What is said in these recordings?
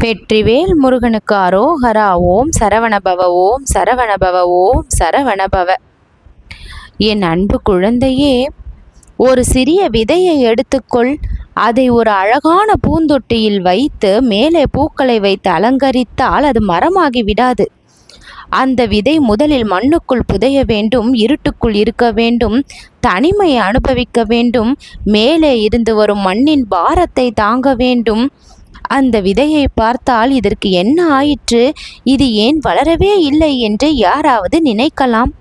வெற்றிவேல் முருகனுக்கு அரோகரா. ஓம் சரவணபவ. ஓம் சரவணபவ. ஓம் சரவணபவ. என் அன்பு குழந்தையே, ஒரு சிறிய விதையை எடுத்துக்கொள். அதை ஒரு அழகான பூந்தொட்டியில் வைத்து மேலே பூக்களை வைத்து அலங்கரித்தால் அது மரமாகி விடாது. அந்த விதை முதலில் மண்ணுக்குள் புதைய வேண்டும், இருட்டுக்குள் இருக்க வேண்டும், தனிமையை அனுபவிக்க வேண்டும், மேலே இருந்து வரும் மண்ணின் பாரத்தை தாங்க வேண்டும். அந்த விதையை பார்த்தால் இதற்கு என்ன ஆயிற்று, இது ஏன் வளரவே இல்லை என்று யாராவது நினைக்கலாம்.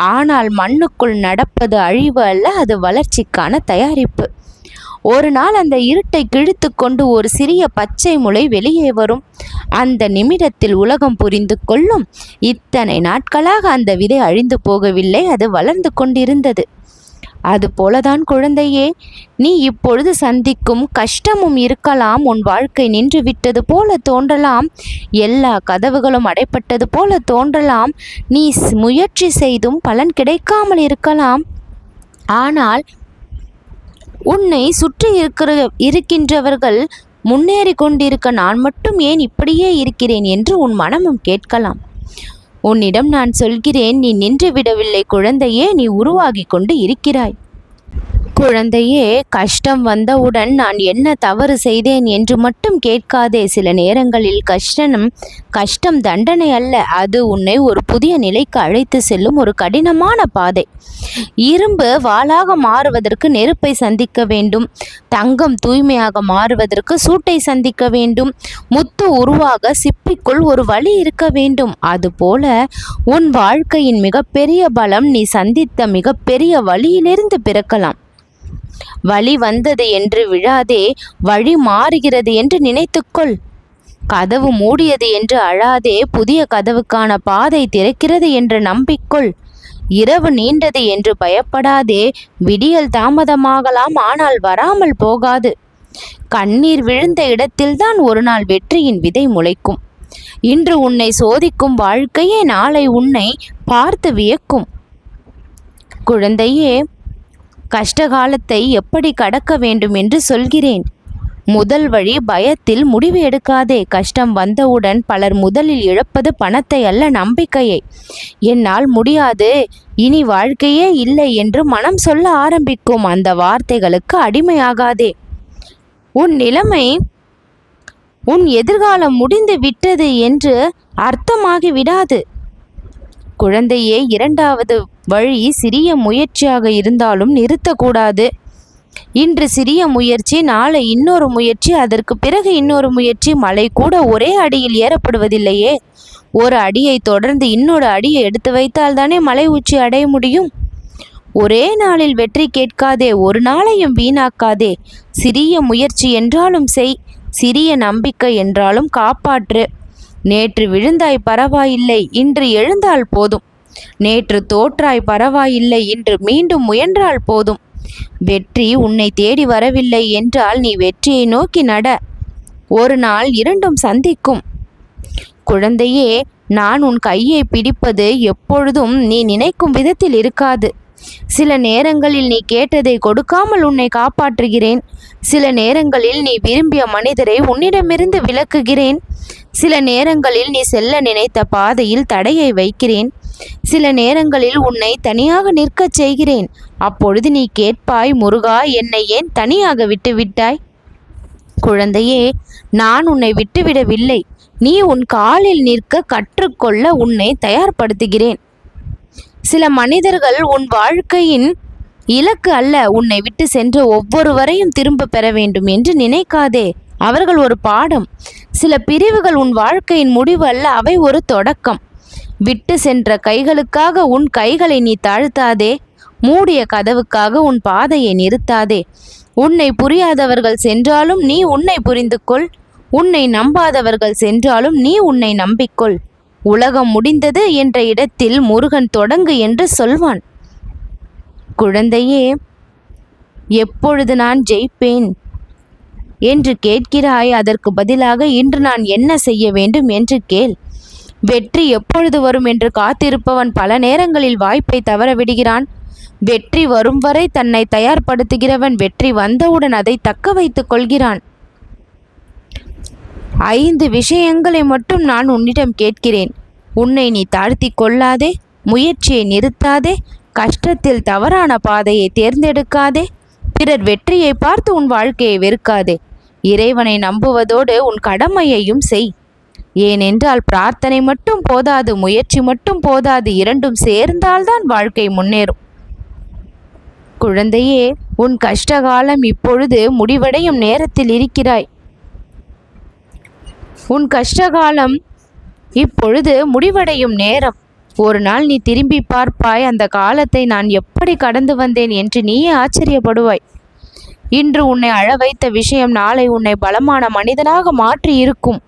ஆனால் மண்ணுக்குள் நடப்பது அழிவு அல்ல, அது வளர்ச்சிக்கான தயாரிப்பு. ஒரு நாள் அந்த இருட்டை கிழித்து கொண்டு ஒரு சிறிய பச்சை முளை வெளியே வரும். அந்த நிமிடத்தில் உலகம் புரிந்து கொள்ளும், இத்தனை நாட்களாக அந்த விதை அழிந்து போகவில்லை, அது வளர்ந்து கொண்டிருந்தது. அதுபோலதான் குழந்தையே, நீ இப்பொழுது சந்திக்கும் கஷ்டமும் இருக்கலாம். உன் வாழ்க்கை நின்று விட்டது போல தோன்றலாம், எல்லா கதவுகளும் அடைப்பட்டது போல தோன்றலாம், நீ முயற்சி செய்தும் பலன் கிடைக்காமல் இருக்கலாம். ஆனால் உன்னை சுற்றி இருக்கின்றவர்கள் முன்னேறி கொண்டிருக்க நான் மட்டும் ஏன் இப்படியே இருக்கிறேன் என்று உன் மனமும் கேட்கலாம். உன்னிடம் நான் சொல்கிறேன், நீ நின்று விடவில்லை குழந்தையே, நீ உருவாகி கொண்டு இருக்கிறாய். குழந்தையே, கஷ்டம் வந்தவுடன் நான் என்ன தவறு செய்தேன் என்று மட்டும் கேட்காதே. சில நேரங்களில் கஷ்டம் தண்டனை அல்ல, அது உன்னை ஒரு புதிய நிலைக்கு அழைத்து செல்லும் ஒரு கடினமான பாதை. இரும்பு வாளாக மாறுவதற்கு நெருப்பை சந்திக்க வேண்டும், தங்கம் தூய்மையாக மாறுவதற்கு சூட்டை சந்திக்க வேண்டும், முத்து உருவாக சிப்பிக்குள் ஒரு வழி இருக்க வேண்டும். அதுபோல உன் வாழ்க்கையின் மிகப்பெரிய பலம் நீ சந்தித்த மிகப்பெரிய வழியிலிருந்து பிறக்கலாம். வழி வந்தது என்று விழாதே, வழி மாறுகிறது என்று நினைத்துக்கொள். கதவு மூடியது என்று அழாதே, புதிய கதவுக்கான பாதை திறக்கிறது என்று நம்பிக்கொள். இரவு நீண்டது என்று பயப்படாதே, விடியல் தாமதமாகலாம், ஆனால் வராமல் போகாது. கண்ணீர் விழுந்த இடத்தில்தான் ஒரு நாள் வெற்றியின் விதை முளைக்கும். இன்று உன்னை சோதிக்கும் வாழ்க்கையே நாளை உன்னை பார்த்து வியக்கும். குழந்தையே, கஷ்டகாலத்தை எப்படி கடக்க வேண்டும் என்று சொல்கிறேன். முதல் வழி, பயத்தில் முடிவு எடுக்காதே. கஷ்டம் வந்தவுடன் பலர் முதலில் இழப்பது பணத்தை அல்ல, நம்பிக்கையை. என்னால் முடியாது, இனி வாழ்க்கையே இல்லை என்று மனம் சொல்ல ஆரம்பிக்கும். அந்த வார்த்தைகளுக்கு அடிமையாகாதே. உன் நிலைமை, உன் எதிர்காலம் முடிந்து விட்டது என்று அர்த்தமாகி விடாது. குழந்தையே, இரண்டாவது வழி சிறிய முயற்சியாக இருந்தாலும் நிறுத்தக்கூடாது. இன்று சிறிய முயற்சி, நாளை இன்னொரு முயற்சி, அதற்கு பிறகு இன்னொரு முயற்சி. மலை கூட ஒரே அடியில் ஏறப்படுவதில்லையே. ஒரு அடியை தொடர்ந்து இன்னொரு அடியை எடுத்து வைத்தால் தானே மலை உச்சி அடைய முடியும். ஒரே நாளில் வெற்றி கேட்காதே, ஒரு நாளையும் வீணாக்காதே. சிறிய முயற்சி என்றாலும் செய், சிறிய நம்பிக்கை என்றாலும் காப்பாற்று. நேற்று விழுந்தாய் பரவாயில்லை, இன்று எழுந்தால் போதும். நேற்று தோற்றாய் பரவாயில்லை, இன்று மீண்டும் முயன்றால் போதும். வெற்றி உன்னை தேடி வரவில்லை என்றால் நீ வெற்றியை நோக்கி நட. ஒரு நாள் இரண்டும் சந்திக்கும். குழந்தையே, நான் உன் கையை பிடிப்பது எப்பொழுதும் நீ நினைக்கும் விதத்தில் இருக்காது. சில நேரங்களில் நீ கேட்டதை கொடுக்காமல் உன்னை காப்பாற்றுகிறேன். சில நேரங்களில் நீ விரும்பிய மனிதரை உன்னிடமிருந்து விலக்குகிறேன். சில நேரங்களில் நீ செல்ல நினைத்த பாதையில் தடையை வைக்கிறேன். சில நேரங்களில் உன்னை தனியாக நிற்கச் செய்கிறேன். அப்பொழுது நீ கேட்பாய், முருகா, என்னை ஏன் தனியாக விட்டுவிட்டாய்? குழந்தையே, நான் உன்னை விட்டுவிடவில்லை. நீ உன் காலில் நிற்க கற்றுக்கொள்ள உன்னை தயார்படுத்துகிறேன். சில மனிதர்கள் உன் வாழ்க்கையின் இலக்கு அல்ல. உன்னை விட்டு சென்ற ஒவ்வொருவரையும் திரும்ப பெற வேண்டும் என்று நினைக்காதே. அவர்கள் ஒரு பாடம். சில பிரிவுகள் உன் வாழ்க்கையின் முடிவு அல்ல, அவை ஒரு தொடக்கம். விட்டு சென்ற கைகளுக்காக உன் கைகளை நீ தாழ்த்தாதே. மூடிய கதவுக்காக உன் பாதையை நிறுத்தாதே. உன்னை புரியாதவர்கள் சென்றாலும் நீ உன்னை புரிந்து கொள். உன்னை நம்பாதவர்கள் சென்றாலும் நீ உன்னை நம்பிக்கொள். உலகம் முடிந்தது என்ற இடத்தில் முருகன் தொடங்கு என்று சொல்வான். குழந்தையே, எப்பொழுது நான் ஜெயிப்பேன் என்று கேட்கிறாய். அதற்கு பதிலாக இன்று நான் என்ன செய்ய வேண்டும் என்று கேள். வெற்றி எப்பொழுது வரும் என்று காத்திருப்பவன் பல நேரங்களில் வாய்ப்பை தவறவிடுகிறான். வெற்றி வரும் வரை தன்னை தயார்படுத்துகிறவன் வெற்றி வந்தவுடன் அதை தக்க வைத்துக் கொள்கிறான். 5 விஷயங்களை மட்டும் நான் உன்னிடம் கேட்கிறேன். உன்னை நீ தாழ்த்தி கொள்ளாதே, முயற்சியை நிறுத்தாதே, கஷ்டத்தில் தவறான பாதையை தேர்ந்தெடுக்காதே, பிறர் வெற்றியை பார்த்து உன் வாழ்க்கையை வெறுக்காதே. இறைவனை நம்புவதோடு உன் கடமையையும் செய். ஏனென்றால் பிரார்த்தனை மட்டும் போதாது, முயற்சி மட்டும் போதாது, இரண்டும் சேர்ந்தால்தான் வாழ்க்கை முன்னேறும். குழந்தையே, உன் கஷ்டகாலம் இப்பொழுது முடிவடையும் நேரத்தில் இருக்கிறாய். உன் கஷ்டகாலம் இப்பொழுது முடிவடையும் நேரம். ஒரு நாள் நீ திரும்பி பார்ப்பாய், அந்த காலத்தை நான் எப்படி கடந்து வந்தேன் என்று நீயே ஆச்சரியப்படுவாய். இன்று உன்னை அழ வைத்த விஷயம் நாளை உன்னை பலமான மனிதனாக மாற்றி இருக்கும்.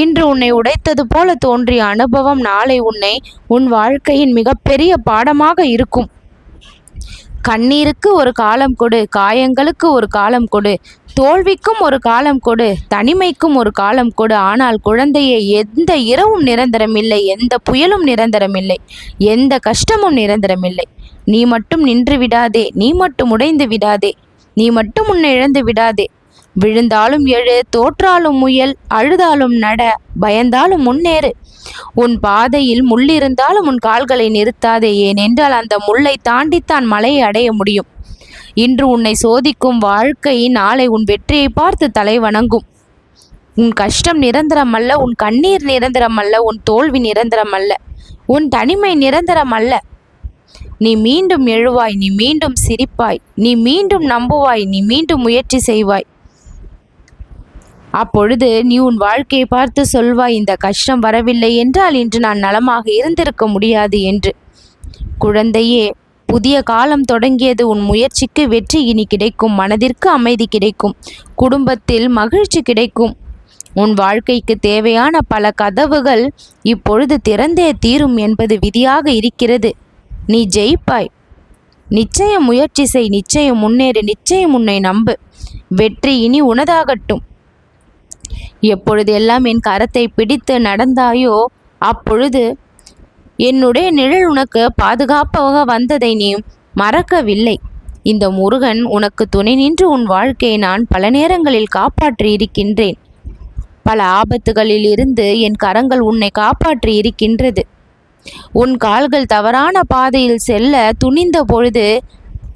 இன்று உன்னை உடைத்தது போல தோன்றிய அனுபவம் நாளை உன்னை உன் வாழ்க்கையின் மிகப்பெரிய பாடமாக இருக்கும். கண்ணீருக்கு ஒரு காலம் கொடு, காயங்களுக்கு ஒரு காலம் கொடு, தோல்விக்கும் ஒரு காலம் கொடு, தனிமைக்கும் ஒரு காலம் கொடு. ஆனால் குழந்தையே, எந்த இரவும் நிரந்தரமில்லை, எந்த புயலும் நிரந்தரமில்லை, எந்த கஷ்டமும் நிரந்தரமில்லை. நீ மட்டும் நின்று விடாதே, நீ மட்டும் உடைந்து விடாதே, நீ மட்டும் உன்னை இழந்து விடாதே. விழுந்தாலும் எழு, தோற்றாலும் முயல், அழுதாலும் நட, பயந்தாலும் முன்னேறு. உன் பாதையில் முள்ளிருந்தாலும் உன் கால்களை நிறுத்தாதே. ஏனென்றால் அந்த முள்ளை தாண்டித்தான் மலையை அடைய முடியும். இன்று உன்னை சோதிக்கும் வாழ்க்கை நாளை உன் வெற்றியை பார்த்து தலை வணங்கும். உன் கஷ்டம் நிரந்தரம் அல்ல, உன் கண்ணீர் நிரந்தரம் அல்ல, உன் தோல்வி நிரந்தரம் அல்ல, உன் தனிமை நிரந்தரம் அல்ல. நீ மீண்டும் எழுவாய், நீ மீண்டும் சிரிப்பாய், நீ மீண்டும் நம்புவாய், நீ மீண்டும் முயற்சி செய்வாய். அப்பொழுது நீ உன் வாழ்க்கையை பார்த்து சொல்வாய், இந்த கஷ்டம் வரவில்லை என்றால் இன்று நான் நலமாக இருந்திருக்க முடியாது என்று. குழந்தையே, புதிய காலம் தொடங்கியது. உன் முயற்சிக்கு வெற்றி இனி கிடைக்கும், மனதிற்கு அமைதி கிடைக்கும், குடும்பத்தில் மகிழ்ச்சி கிடைக்கும். உன் வாழ்க்கைக்கு தேவையான பல கதவுகள் இப்பொழுது திறந்தே தீரும் என்பது விதியாக இருக்கிறது. நீ ஜெயிப்பாய். நிச்சயம் முயற்சி செய், நிச்சயம் முன்னேறு, நிச்சயம் உன்னை நம்பு. வெற்றி இனி உனதாகட்டும். எப்பொழுது எல்லாம் என் கரத்தை பிடித்து நடந்தாயோ அப்பொழுது என்னுடைய நிழல் உனக்கு பாதுகாப்பாக வந்ததை நீ மறக்கவில்லை. இந்த முருகன் உனக்கு துணை நின்று உன் வாழ்க்கையை நான் பல நேரங்களில் காப்பாற்றி இருக்கின்றேன். பல ஆபத்துகளில் இருந்து என் கரங்கள் உன்னை காப்பாற்றி இருக்கின்றது. உன் கால்கள் தவறான பாதையில் செல்ல துணிந்த பொழுது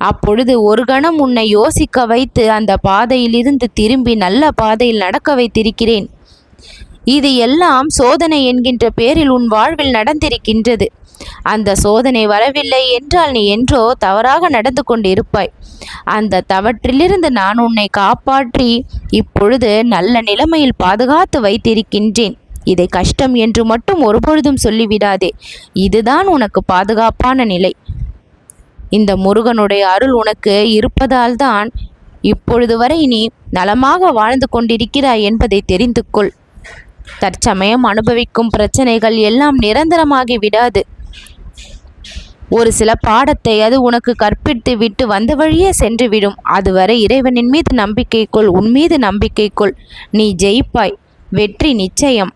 அப்பொழுது ஒரு கணம் உன்னை யோசிக்க வைத்து அந்த பாதையிலிருந்து திரும்பி நல்ல பாதையில் நடக்க வைத்திருக்கிறேன். இது எல்லாம் சோதனை என்கின்ற பேரில் உன் வாழ்வில் நடந்திருக்கின்றது. அந்த சோதனை வரவில்லை என்றால் நீ என்றோ தவறாக நடந்து கொண்டிருப்பாய். அந்த தவற்றிலிருந்து நான் உன்னை காப்பாற்றி இப்பொழுது நல்ல நிலைமையில் பாதுகாத்து வைத்திருக்கின்றேன். இதை கஷ்டம் என்று மட்டும் ஒருபொழுதும் சொல்லிவிடாதே. இதுதான் உனக்கு பாதுகாப்பான நிலை. இந்த முருகனுடைய அருள் உனக்கு இருப்பதால் தான் இப்பொழுது வரை நீ நலமாக வாழ்ந்து கொண்டிருக்கிறாய் என்பதை தெரிந்து கொள். தற்சமயம் அனுபவிக்கும் பிரச்சனைகள் எல்லாம் நிரந்தரமாகி விடாது. ஒரு சில பாடத்தை அது உனக்கு கற்பித்து விட்டு வந்த வழியே சென்றுவிடும். அதுவரை இறைவனின் மீது நம்பிக்கை கொள், உன் மீது நம்பிக்கை கொள். நீ ஜெயிப்பாய். வெற்றி நிச்சயம்.